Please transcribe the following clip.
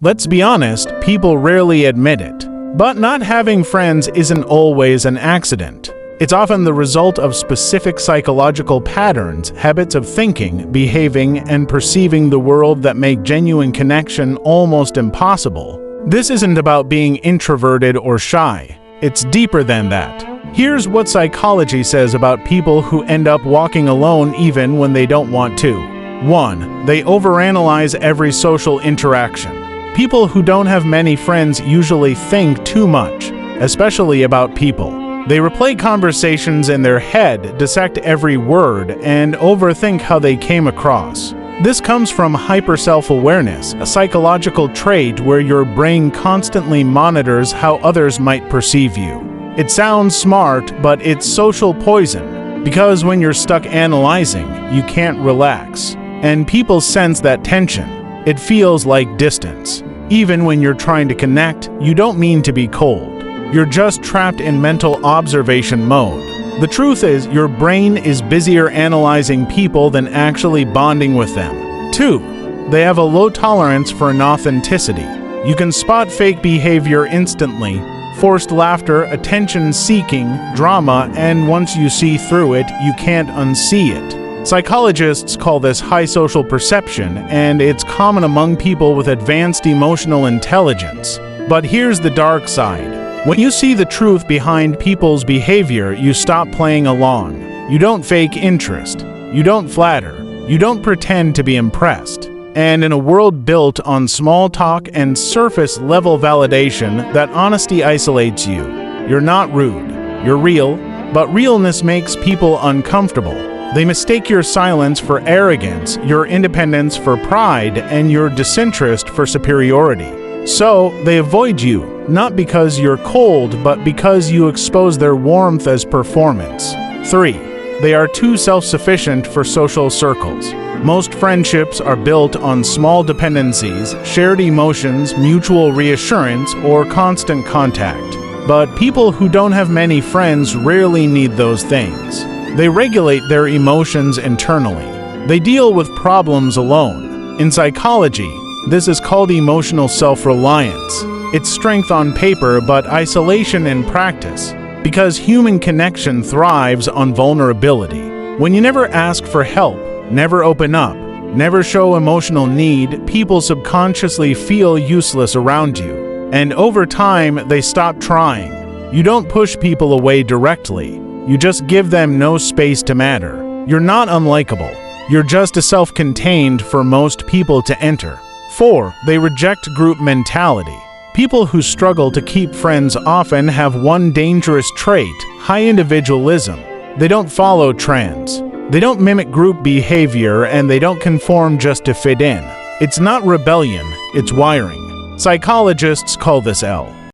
Let's be honest, people rarely admit it. But not having friends isn't always an accident. It's often the result of specific psychological patterns, habits of thinking, behaving, and perceiving the world that make genuine connection almost impossible. This isn't about being introverted or shy. It's deeper than that. Here's what psychology says about people who end up walking alone even when they don't want to. 1. They overanalyze every social interaction. People who don't have many friends usually think too much, especially about people. They replay conversations in their head, dissect every word, and overthink how they came across. This comes from hyper-self-awareness, a psychological trait where your brain constantly monitors how others might perceive you. It sounds smart, but it's social poison, because when you're stuck analyzing, you can't relax. And people sense that tension. It feels like distance. Even when you're trying to connect, you don't mean to be cold. You're just trapped in mental observation mode. The truth is, your brain is busier analyzing people than actually bonding with them. 2. They have a low tolerance for inauthenticity. You can spot fake behavior instantly, forced laughter, attention-seeking, drama, and once you see through it, you can't unsee it. Psychologists call this high social perception, and it's common among people with advanced emotional intelligence. But here's the dark side. When you see the truth behind people's behavior, you stop playing along. You don't fake interest. You don't flatter. You don't pretend to be impressed. And in a world built on small talk and surface-level validation, that honesty isolates you. You're not rude. You're real, but realness makes people uncomfortable. They mistake your silence for arrogance, your independence for pride, and your disinterest for superiority. So, they avoid you, not because you're cold, but because you expose their warmth as performance. 3. They are too self-sufficient for social circles. Most friendships are built on small dependencies, shared emotions, mutual reassurance, or constant contact. But people who don't have many friends rarely need those things. They regulate their emotions internally. They deal with problems alone. In psychology, this is called emotional self-reliance. It's strength on paper, but isolation in practice, because human connection thrives on vulnerability. When you never ask for help, never open up, never show emotional need, people subconsciously feel useless around you. And over time, they stop trying. You don't push people away directly. You just give them no space to matter. You're not unlikable. You're just a self-contained for most people to enter. 4. They reject group mentality. People who struggle to keep friends often have one dangerous trait: high individualism. They don't follow trends. They don't mimic group behavior, and they don't conform just to fit in. It's not rebellion, it's wiring. Psychologists call this L.